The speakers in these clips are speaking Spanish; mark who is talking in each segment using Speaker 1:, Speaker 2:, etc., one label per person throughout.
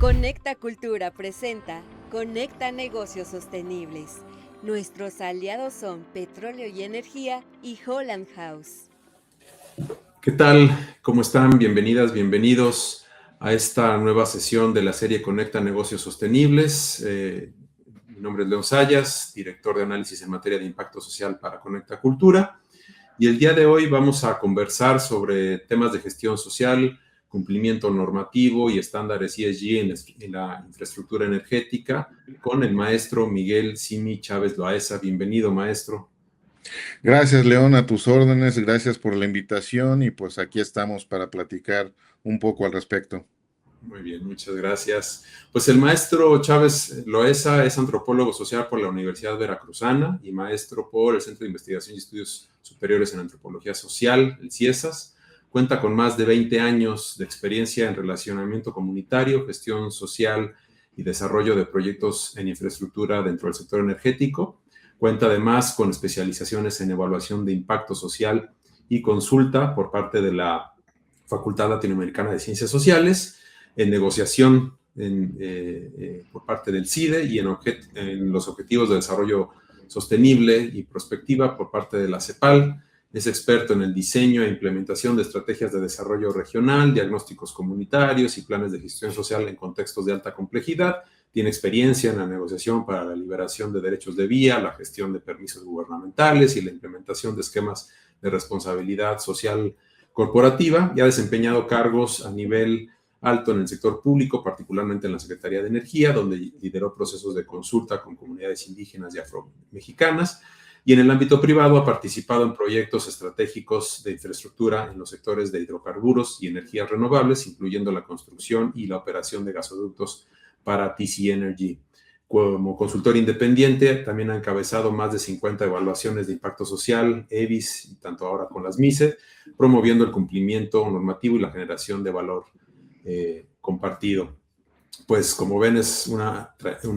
Speaker 1: Conecta Cultura presenta Conecta Negocios Sostenibles. Nuestros aliados son Petróleo y Energía y Holland House.
Speaker 2: ¿Qué tal? ¿Cómo están? Bienvenidas, bienvenidos a esta nueva sesión de la serie Conecta Negocios Sostenibles. Mi nombre es León Sayas, director de análisis en materia de impacto social para Conecta Cultura. Y el día de hoy vamos a conversar sobre temas de gestión social, cumplimiento normativo y estándares ESG en la infraestructura energética con el maestro Miguel Simi Chávez Loaesa. Bienvenido, maestro.
Speaker 3: Gracias, León, a tus órdenes, gracias por la invitación y pues aquí estamos para platicar un poco al respecto.
Speaker 2: Muy bien, muchas gracias. Pues el maestro Chávez Loaesa es antropólogo social por la Universidad Veracruzana y maestro por el Centro de Investigación y Estudios Superiores en Antropología Social, el CIESAS. Cuenta con más de 20 años de experiencia en relacionamiento comunitario, gestión social y desarrollo de proyectos en infraestructura dentro del sector energético. Cuenta además con especializaciones en evaluación de impacto social y consulta por parte de la Facultad Latinoamericana de Ciencias Sociales, en negociación por parte del CIDE y en los Objetivos de Desarrollo Sostenible y Prospectiva por parte de la CEPAL. Es experto en el diseño e implementación de estrategias de desarrollo regional, diagnósticos comunitarios y planes de gestión social en contextos de alta complejidad. Tiene experiencia en la negociación para la liberación de derechos de vía, la gestión de permisos gubernamentales y la implementación de esquemas de responsabilidad social corporativa y ha desempeñado cargos a nivel alto en el sector público, particularmente en la Secretaría de Energía, donde lideró procesos de consulta con comunidades indígenas y afromexicanas, y en el ámbito privado ha participado en proyectos estratégicos de infraestructura en los sectores de hidrocarburos y energías renovables, incluyendo la construcción y la operación de gasoductos para TC Energy. Como consultor independiente, también ha encabezado más de 50 evaluaciones de impacto social, EVIS, y tanto ahora con las MICE, promoviendo el cumplimiento normativo y la generación de valor compartido. Pues como ven es una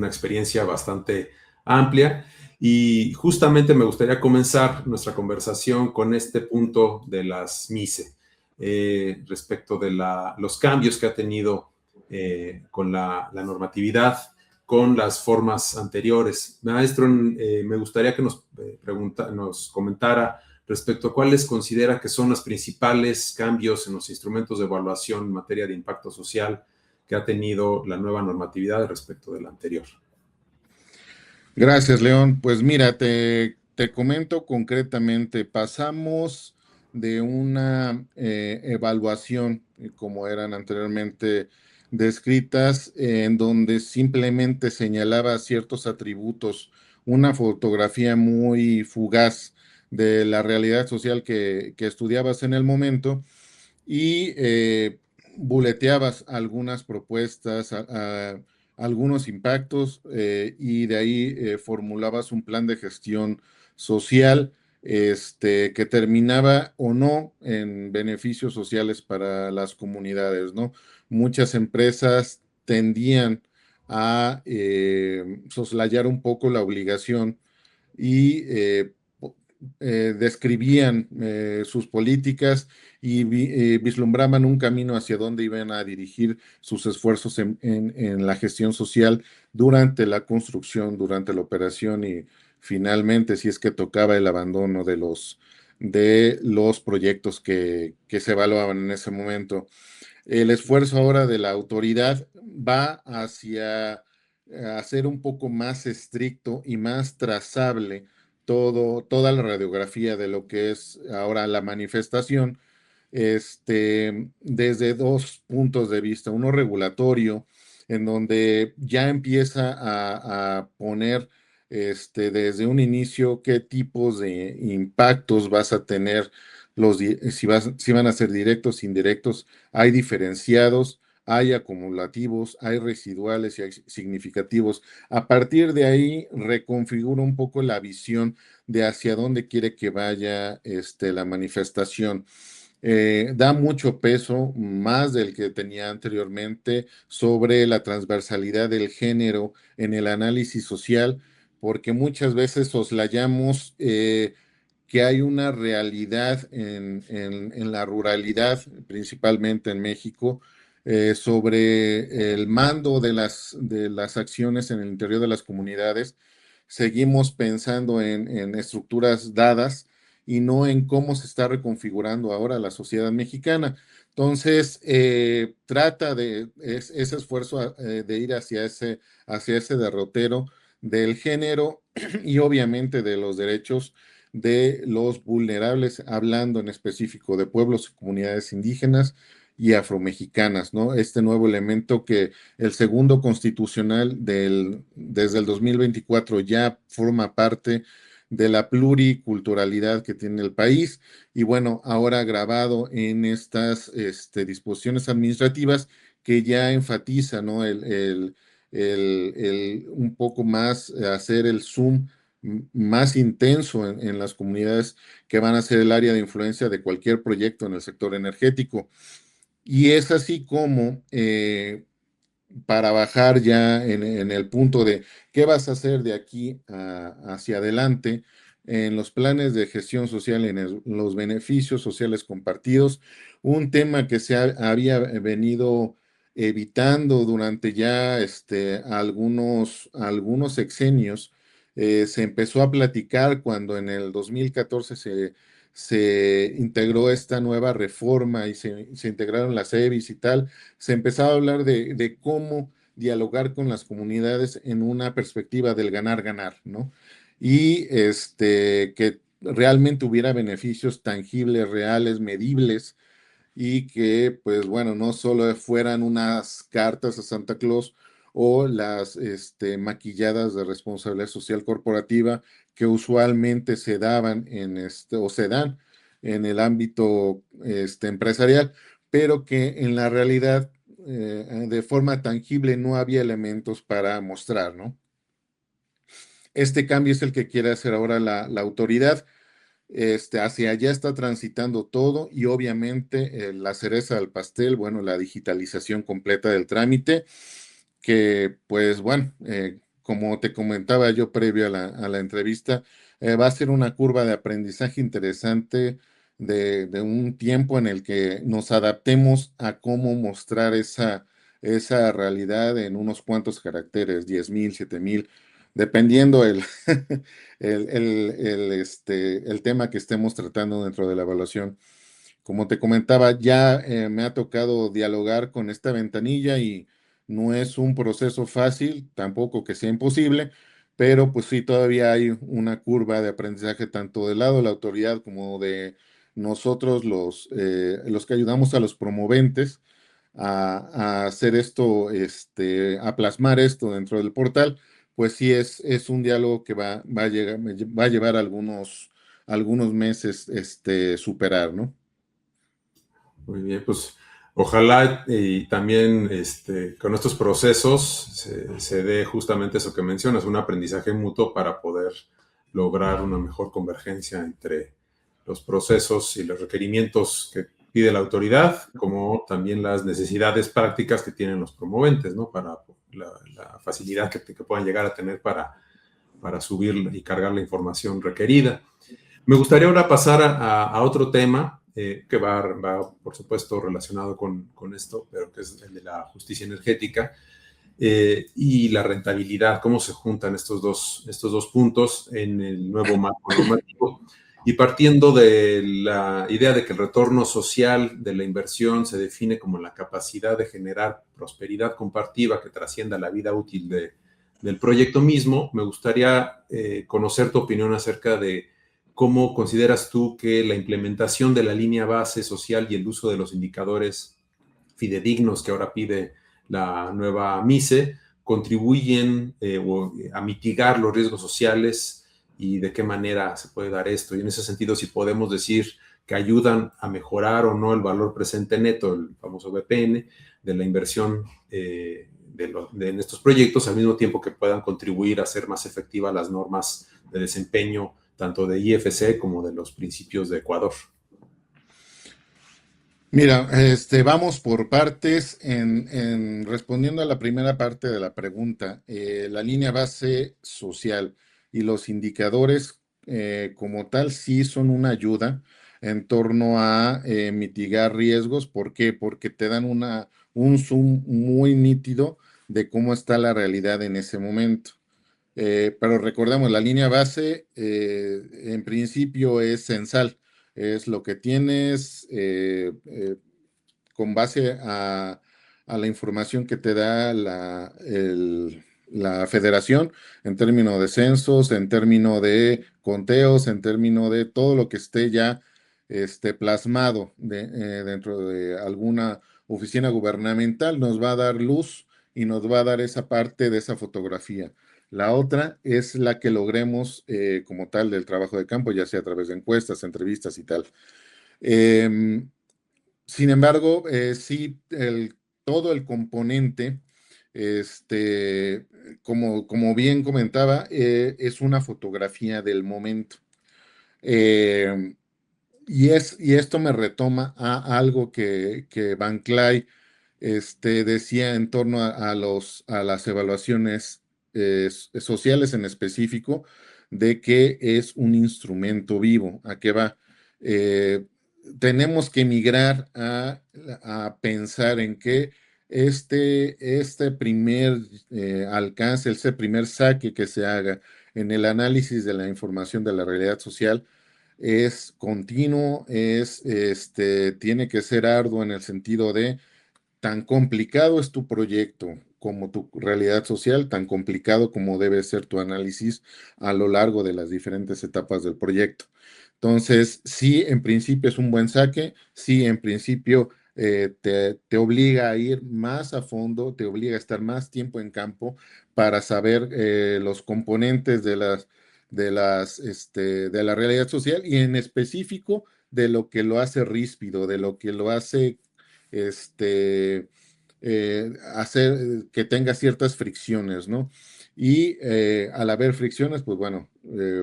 Speaker 2: experiencia bastante amplia y justamente me gustaría comenzar nuestra conversación con este punto de las MICE respecto de los cambios que ha tenido con la normatividad, con las formas anteriores. Maestro, me gustaría que nos comentara respecto a cuáles considera que son los principales cambios en los instrumentos de evaluación en materia de impacto social que ha tenido la nueva normatividad respecto de la anterior.
Speaker 3: Gracias, León. Pues mira, te comento concretamente, pasamos de una evaluación, como eran anteriormente descritas, en donde simplemente señalaba ciertos atributos, una fotografía muy fugaz de la realidad social que estudiabas en el momento y buleteabas algunas propuestas, algunos impactos y de ahí formulabas un plan de gestión social que terminaba o no en beneficios sociales para las comunidades, ¿no? Muchas empresas tendían a soslayar un poco la obligación y describían sus políticas y vislumbraban un camino hacia dónde iban a dirigir sus esfuerzos en la gestión social durante la construcción, durante la operación y finalmente si es que tocaba el abandono de los proyectos que se evaluaban en ese momento. El esfuerzo ahora de la autoridad va hacia hacer un poco más estricto y más trazable toda la radiografía de lo que es ahora la manifestación, desde dos puntos de vista. Uno regulatorio, en donde ya empieza a poner desde un inicio qué tipos de impactos vas a tener, si van a ser directos, indirectos, hay diferenciados. Hay acumulativos, hay residuales y hay significativos. A partir de ahí, reconfigura un poco la visión de hacia dónde quiere que vaya la manifestación. Da mucho peso, más del que tenía anteriormente, sobre la transversalidad del género en el análisis social, porque muchas veces soslayamos que hay una realidad en la ruralidad, principalmente en México, sobre el mando de las acciones en el interior de las comunidades. Seguimos pensando en estructuras dadas y no en cómo se está reconfigurando ahora la sociedad mexicana. Entonces, trata de ese esfuerzo de ir hacia ese derrotero del género y obviamente de los derechos de los vulnerables, hablando en específico de pueblos y comunidades indígenas y afromexicanas, ¿no? Este nuevo elemento que el segundo constitucional desde el 2024 ya forma parte de la pluriculturalidad que tiene el país y bueno, ahora grabado en estas disposiciones administrativas que ya enfatiza, ¿no? Un poco más hacer el zoom más intenso en las comunidades que van a ser el área de influencia de cualquier proyecto en el sector energético. Y es así como para bajar ya en el punto de qué vas a hacer de aquí hacia adelante en los planes de gestión social, los beneficios sociales compartidos, un tema que había venido evitando durante ya algunos sexenios. Se empezó a platicar cuando en el 2014 se integró esta nueva reforma y se integraron las EBIs y tal. Se empezaba a hablar de cómo dialogar con las comunidades en una perspectiva del ganar-ganar, ¿no? Y que realmente hubiera beneficios tangibles, reales, medibles, y que, pues bueno, no solo fueran unas cartas a Santa Claus o las maquilladas de responsabilidad social corporativa que usualmente se daban o se dan en el ámbito empresarial, pero que en la realidad de forma tangible no había elementos para mostrar, ¿no? Este cambio es el que quiere hacer ahora la autoridad. Hacia allá está transitando todo y obviamente la cereza del pastel, bueno, la digitalización completa del trámite, que pues bueno, como te comentaba yo previo a la entrevista, va a ser una curva de aprendizaje interesante de un tiempo en el que nos adaptemos a cómo mostrar esa realidad en unos cuantos caracteres, 10,000, 7,000, dependiendo el tema que estemos tratando dentro de la evaluación. Como te comentaba, ya me ha tocado dialogar con esta ventanilla y no es un proceso fácil, tampoco que sea imposible, pero pues sí, todavía hay una curva de aprendizaje tanto del lado de la autoridad como de nosotros, los que ayudamos a los promoventes a hacer esto, a plasmar esto dentro del portal. Pues sí, es un diálogo que va a llevar algunos meses superar, ¿no?
Speaker 2: Muy bien, pues ojalá y también con estos procesos se dé justamente eso que mencionas, un aprendizaje mutuo para poder lograr una mejor convergencia entre los procesos y los requerimientos que pide la autoridad, como también las necesidades prácticas que tienen los promoventes, ¿no? Para la facilidad que puedan llegar a tener para subir y cargar la información requerida. Me gustaría ahora pasar a otro tema que va, por supuesto, relacionado con esto, pero que es el de la justicia energética y la rentabilidad, cómo se juntan estos dos puntos en el nuevo marco normativo. Y partiendo de la idea de que el retorno social de la inversión se define como la capacidad de generar prosperidad compartida que trascienda la vida útil del proyecto mismo, me gustaría conocer tu opinión acerca de cómo consideras tú que la implementación de la línea base social y el uso de los indicadores fidedignos que ahora pide la nueva MICE contribuyen a mitigar los riesgos sociales y de qué manera se puede dar esto. Y en ese sentido, si podemos decir que ayudan a mejorar o no el valor presente neto, el famoso VPN, de la inversión en estos proyectos, al mismo tiempo que puedan contribuir a hacer más efectivas las normas de desempeño tanto de IFC como de los principios de Ecuador.
Speaker 3: Mira, vamos por partes en respondiendo a la primera parte de la pregunta. La línea base social y los indicadores como tal sí son una ayuda en torno a mitigar riesgos. ¿Por qué? Porque te dan un zoom muy nítido de cómo está la realidad en ese momento. Pero recordemos, la línea base en principio es censal, es lo que tienes con base a la información que te da la federación en términos de censos, en términos de conteos, en términos de todo lo que esté ya plasmado dentro de alguna oficina gubernamental, nos va a dar luz y nos va a dar esa parte de esa fotografía. La otra es la que logremos como tal del trabajo de campo, ya sea a través de encuestas, entrevistas y tal. Em, Sin embargo, sí, todo el componente, como bien comentaba, es una fotografía del momento. Eh, y esto me retoma a algo que Van Clay decía en torno a las evaluaciones sociales en específico, de que es un instrumento vivo. ¿A qué va? Eh, Tenemos que migrar a pensar en que este primer alcance, este primer saque que se haga en el análisis de la información de la realidad social, es continuo, tiene que ser arduo en el sentido de tan complicado es tu proyecto como tu realidad social, tan complicado como debe ser tu análisis a lo largo de las diferentes etapas del proyecto. Entonces, sí, en principio es un buen saque, sí, en principio te obliga a ir más a fondo, te obliga a estar más tiempo en campo para saber los componentes de la realidad social y en específico de lo que lo hace ríspido, de lo que lo hace hacer que tenga ciertas fricciones, ¿no? Y al haber fricciones, pues bueno,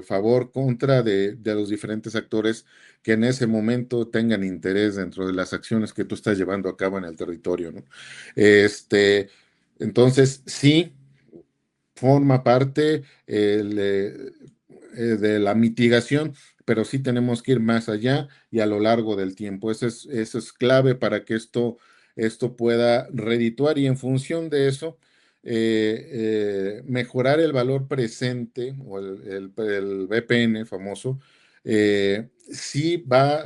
Speaker 3: favor, contra de los diferentes actores que en ese momento tengan interés dentro de las acciones que tú estás llevando a cabo en el territorio, ¿no? Este, entonces, sí, forma parte de la mitigación, pero sí tenemos que ir más allá y a lo largo del tiempo. Eso es clave para que esto pueda redituar y en función de eso, mejorar el valor presente o el VPN famoso, sí va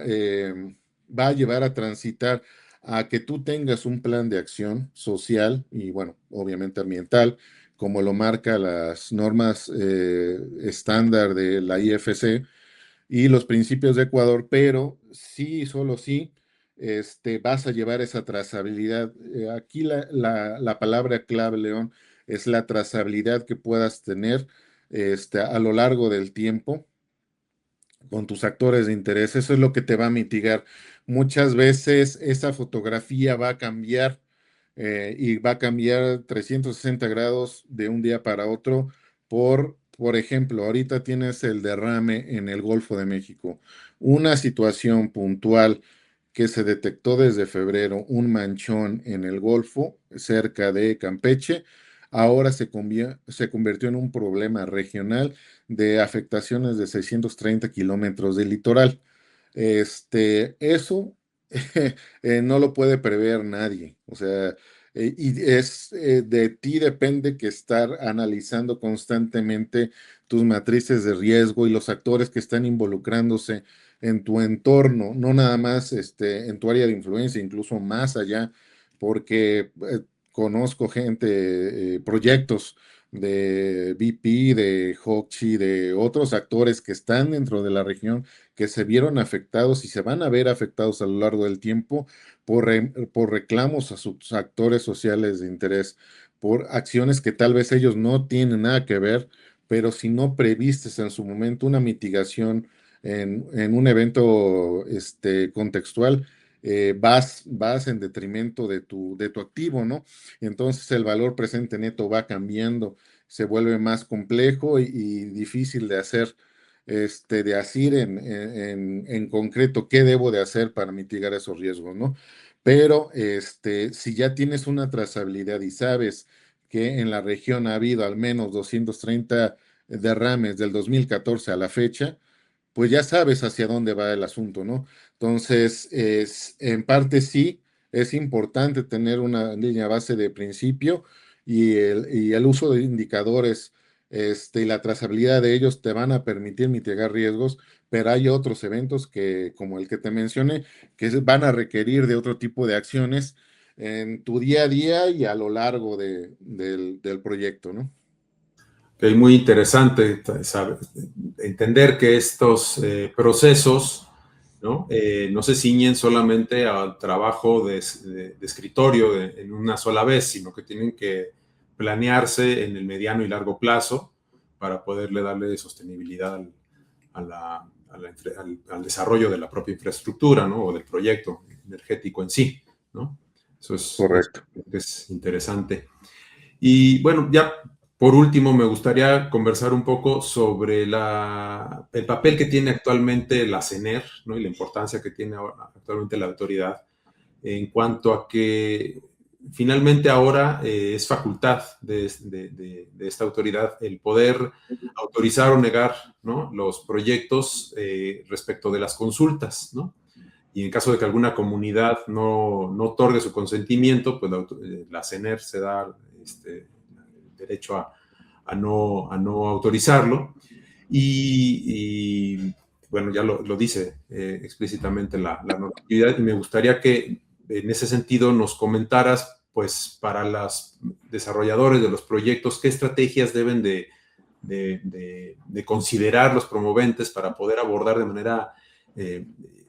Speaker 3: a llevar a transitar a que tú tengas un plan de acción social y, bueno, obviamente ambiental, como lo marca las normas estándar de la IFC y los principios de Ecuador, pero sí, solo sí, vas a llevar esa trazabilidad. Aquí la palabra clave, León, es la trazabilidad que puedas tener a lo largo del tiempo con tus actores de interés. Eso es lo que te va a mitigar. Muchas veces esa fotografía va a cambiar y va a cambiar 360 grados de un día para otro por ejemplo, ahorita tienes el derrame en el Golfo de México, una situación puntual que se detectó desde febrero, un manchón en el Golfo cerca de Campeche, ahora se convirtió en un problema regional de afectaciones de 630 kilómetros de litoral. Eso no lo puede prever nadie. O sea, de ti depende que estar analizando constantemente tus matrices de riesgo y los actores que están involucrándose en tu entorno, no nada más en tu área de influencia, incluso más allá, porque conozco gente, proyectos de BP, de Hochschild, de otros actores que están dentro de la región, que se vieron afectados y se van a ver afectados a lo largo del tiempo por reclamos a sus actores sociales de interés, por acciones que tal vez ellos no tienen nada que ver, pero si no previstes en su momento una mitigación en un evento contextual, vas en detrimento de tu activo, ¿no? Entonces el valor presente neto va cambiando, se vuelve más complejo y difícil de hacer, de asir en concreto qué debo de hacer para mitigar esos riesgos, ¿no? Pero si ya tienes una trazabilidad y sabes que en la región ha habido al menos 230 derrames del 2014 a la fecha, pues ya sabes hacia dónde va el asunto, ¿no? Entonces, en parte sí, Es importante tener una línea base de principio y el uso de indicadores y la trazabilidad de ellos te van a permitir mitigar riesgos, pero hay otros eventos que, como el que te mencioné, van a requerir de otro tipo de acciones en tu día a día y a lo largo del proyecto, ¿no?
Speaker 2: Que muy interesante entender que estos procesos, ¿no? No se ciñen solamente al trabajo de escritorio en una sola vez, sino que tienen que planearse en el mediano y largo plazo para poderle darle sostenibilidad al desarrollo de la propia infraestructura, ¿no? O del proyecto energético en sí, ¿no? Eso
Speaker 3: Correcto.
Speaker 2: es interesante. Y bueno, ya por último, me gustaría conversar un poco sobre el papel que tiene actualmente la CENER, ¿no? Y la importancia que tiene actualmente la autoridad en cuanto a que finalmente ahora es facultad de esta autoridad el poder autorizar o negar, ¿no? Los proyectos respecto de las consultas, ¿no? Y en caso de que alguna comunidad no otorgue su consentimiento, pues la CENER se da derecho a no autorizarlo. Y, bueno, ya lo dice explícitamente la normatividad, y me gustaría que en ese sentido nos comentaras, pues, para los desarrolladores de los proyectos, qué estrategias deben de considerar los promoventes para poder abordar de manera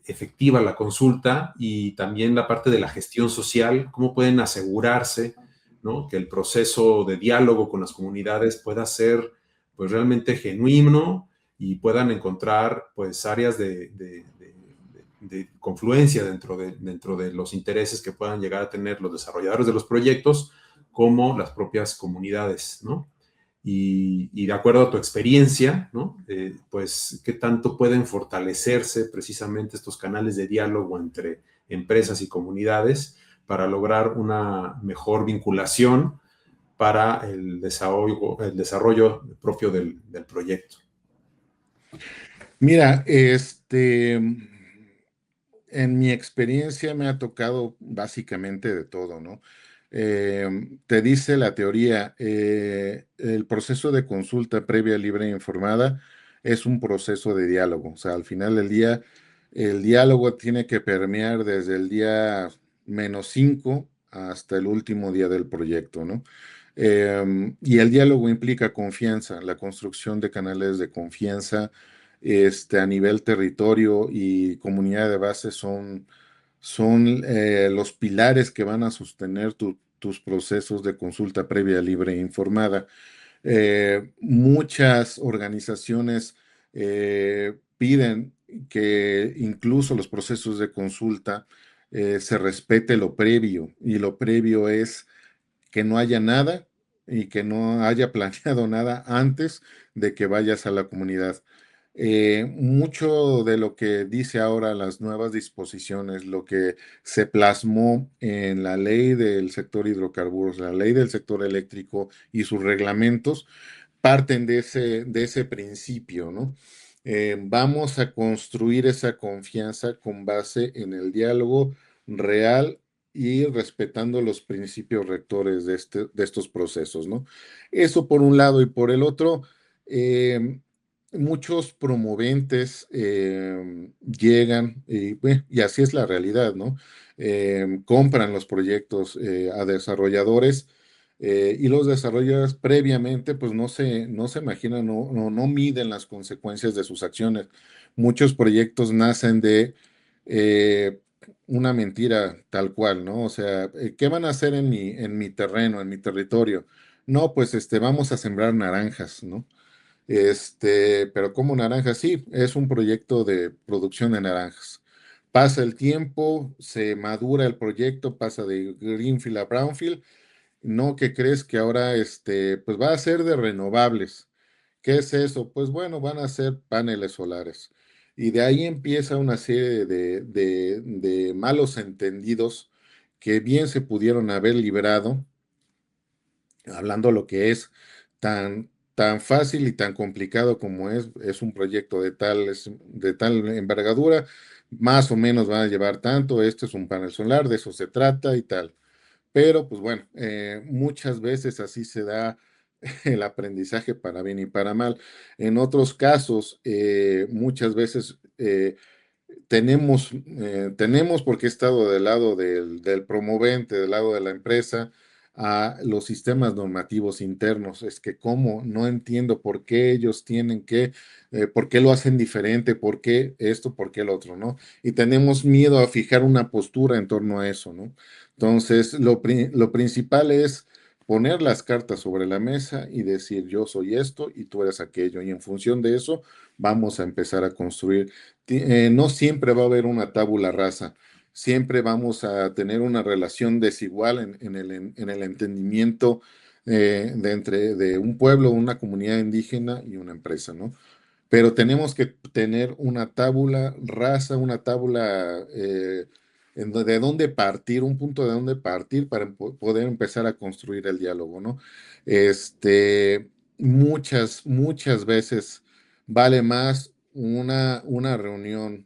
Speaker 2: efectiva la consulta, y también la parte de la gestión social, cómo pueden asegurarse, ¿no? Que el proceso de diálogo con las comunidades pueda ser, pues, realmente genuino, y puedan encontrar, pues, áreas de confluencia dentro de los intereses que puedan llegar a tener los desarrolladores de los proyectos como las propias comunidades, ¿no? Y de acuerdo a tu experiencia, ¿no? Pues, ¿qué tanto pueden fortalecerse precisamente estos canales de diálogo entre empresas y comunidades para lograr una mejor vinculación para el desarrollo propio del proyecto?
Speaker 3: Mira, en mi experiencia me ha tocado básicamente de todo, ¿no? Te dice la teoría, el proceso de consulta previa, libre e informada es un proceso de diálogo. O sea, al final del día, el diálogo tiene que permear desde el día -5 hasta el último día del proyecto, ¿no? Y el diálogo implica confianza, la construcción de canales de confianza a nivel territorio y comunidad de base son los pilares que van a sostener tus procesos de consulta previa, libre e informada. Muchas organizaciones piden que incluso los procesos de consulta se respete lo previo, y lo previo es que no haya nada y que no haya planeado nada antes de que vayas a la comunidad. Mucho de lo que dice ahora las nuevas disposiciones, lo que se plasmó en la ley del sector hidrocarburos, la ley del sector eléctrico y sus reglamentos, parten de ese principio, ¿no? Vamos a construir esa confianza con base en el diálogo real y respetando los principios rectores de estos procesos, ¿no? Eso por un lado, y por el otro, muchos promoventes llegan, y así es la realidad, ¿no? Compran los proyectos a desarrolladores, y los desarrolladores previamente pues no se imaginan, no miden las consecuencias de sus acciones. Muchos proyectos nacen de eh, una mentira tal cual, ¿no? O sea, ¿qué van a hacer en mi terreno, en mi territorio? No, pues vamos a sembrar naranjas, ¿no? Pero ¿cómo naranjas? Sí, es un proyecto de producción de naranjas. Pasa el tiempo, se madura el proyecto, pasa de Greenfield a Brownfield. No, ¿qué crees? Que ahora pues va a ser de renovables. ¿Qué es eso? Pues bueno, van a ser paneles solares. Y de ahí empieza una serie de malos entendidos que bien se pudieron haber librado, hablando lo que es tan tan fácil y tan complicado como es un proyecto de tal envergadura, más o menos va a llevar tanto, este es un panel solar, de eso se trata y tal. Pero pues bueno, muchas veces así se da el aprendizaje para bien y para mal. En otros casos, muchas veces tenemos, porque he estado del lado del promovente, del lado de la empresa, a los sistemas normativos internos. Es que cómo, no entiendo por qué ellos por qué lo hacen diferente, por qué esto, por qué el otro, ¿no? Y tenemos miedo a fijar una postura en torno a eso, ¿no? Entonces, lo principal es poner las cartas sobre la mesa y decir, yo soy esto y tú eres aquello. Y en función de eso, vamos a empezar a construir. No siempre va a haber una tabula rasa, siempre vamos a tener una relación desigual en el entendimiento de un pueblo, una comunidad indígena y una empresa, ¿no? Pero tenemos que tener una tabula rasa, una tabula de dónde partir, un punto de dónde partir para poder empezar a construir el diálogo, ¿no? Muchas veces vale más una reunión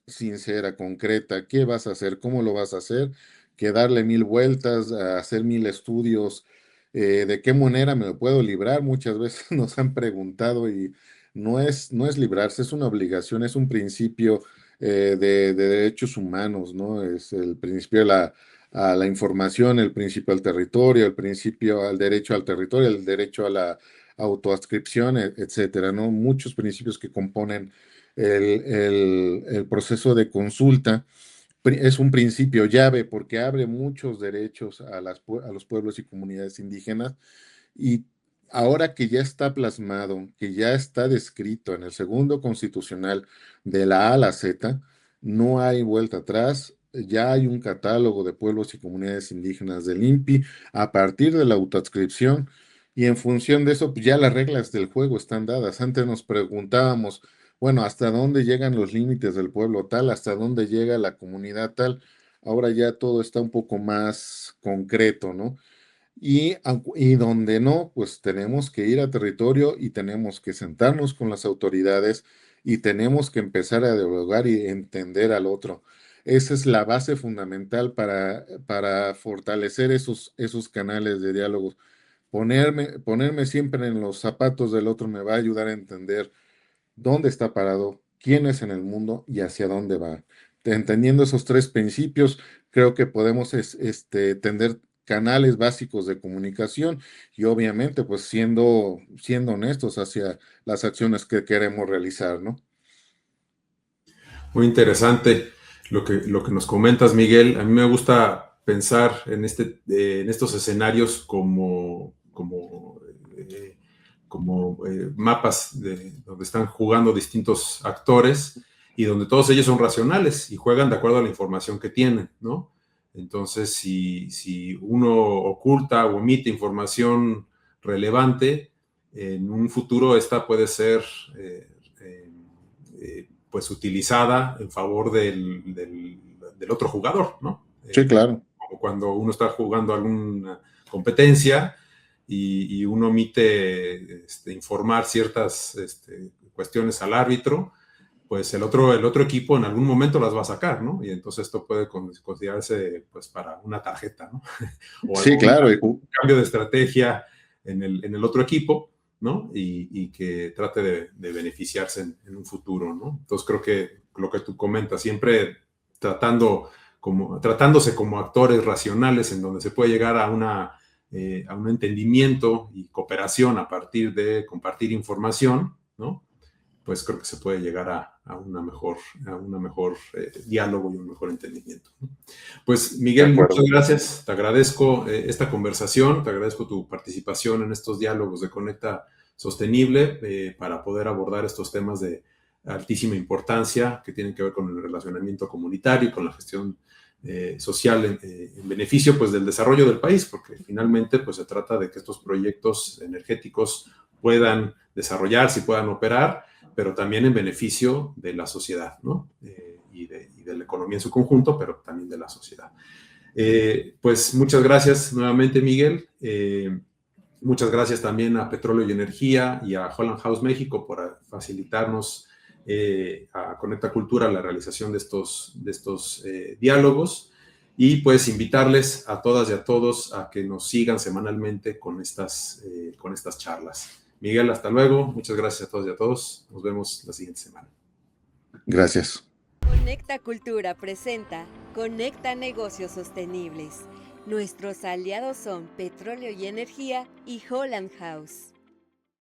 Speaker 3: sincera, concreta, qué vas a hacer, cómo lo vas a hacer, que darle 1000 vueltas, a hacer 1000 estudios. ¿De qué manera me puedo librar? Muchas veces nos han preguntado y no es librarse, es una obligación, es un principio de derechos humanos, ¿no? Es el principio a la información, el principio al territorio, el principio al derecho al territorio, el derecho a la autoadscripción, etcétera, ¿no? Muchos principios que componen el proceso de consulta. Es un principio llave porque abre muchos derechos a los pueblos y comunidades indígenas y ahora que ya está plasmado, que ya está descrito en el segundo constitucional de la A a la Z, no hay vuelta atrás. Ya hay un catálogo de pueblos y comunidades indígenas del INPI a partir de la autoadscripción y en función de eso, pues ya las reglas del juego están dadas. Antes nos preguntábamos, bueno, ¿hasta dónde llegan los límites del pueblo tal? ¿Hasta dónde llega la comunidad tal? Ahora ya todo está un poco más concreto, ¿no? Y donde no, pues tenemos que ir a territorio y tenemos que sentarnos con las autoridades y tenemos que empezar a dialogar y entender al otro. Esa es la base fundamental para fortalecer esos canales de diálogo. Ponerme siempre en los zapatos del otro me va a ayudar a entender dónde está parado, quién es en el mundo y hacia dónde va. Entendiendo esos tres principios, creo que podemos tender canales básicos de comunicación y obviamente pues siendo honestos hacia las acciones que queremos realizar, ¿no?
Speaker 2: Muy interesante lo que nos comentas, Miguel. A mí me gusta pensar en estos escenarios como mapas donde están jugando distintos actores y donde todos ellos son racionales y juegan de acuerdo a la información que tienen, ¿no? Entonces, si uno oculta o omite información relevante, en un futuro esta puede ser pues utilizada en favor del otro jugador, ¿no?
Speaker 3: Sí, claro.
Speaker 2: Como cuando uno está jugando alguna competencia y uno omite informar ciertas cuestiones al árbitro, pues el otro equipo en algún momento las va a sacar, ¿no? Y entonces esto puede considerarse pues para una tarjeta, ¿no? O
Speaker 3: Sí,
Speaker 2: algún
Speaker 3: claro.
Speaker 2: cambio de estrategia en el otro equipo, ¿no? Y que trate de beneficiarse en un futuro, ¿no? Entonces creo que lo que tú comentas, siempre tratándose como actores racionales en donde se puede llegar a un entendimiento y cooperación a partir de compartir información, ¿no? Pues creo que se puede llegar a una mejor diálogo y un mejor entendimiento, ¿no? Pues
Speaker 3: De
Speaker 2: Miguel,
Speaker 3: acuerdo.
Speaker 2: muchas gracias. Te agradezco esta conversación, te agradezco tu participación en estos diálogos de Conecta Sostenible para poder abordar estos temas de altísima importancia que tienen que ver con el relacionamiento comunitario y con la gestión social en beneficio pues, del desarrollo del país, porque finalmente pues, se trata de que estos proyectos energéticos puedan desarrollarse y puedan operar, pero también en beneficio de la sociedad, ¿no? Y de la economía en su conjunto, pero también de la sociedad. Pues muchas gracias nuevamente, Miguel. Muchas gracias también a Petróleo y Energía y a Holland House México por facilitarnos a Conecta Cultura la realización de estos diálogos. Y pues invitarles a todas y a todos a que nos sigan semanalmente con estas charlas. Miguel, hasta luego. Muchas gracias a todos y a todos. Nos vemos la siguiente semana.
Speaker 3: Gracias.
Speaker 1: Conecta Cultura presenta Conecta Negocios Sostenibles. Nuestros aliados son Petróleo y Energía y Holland House.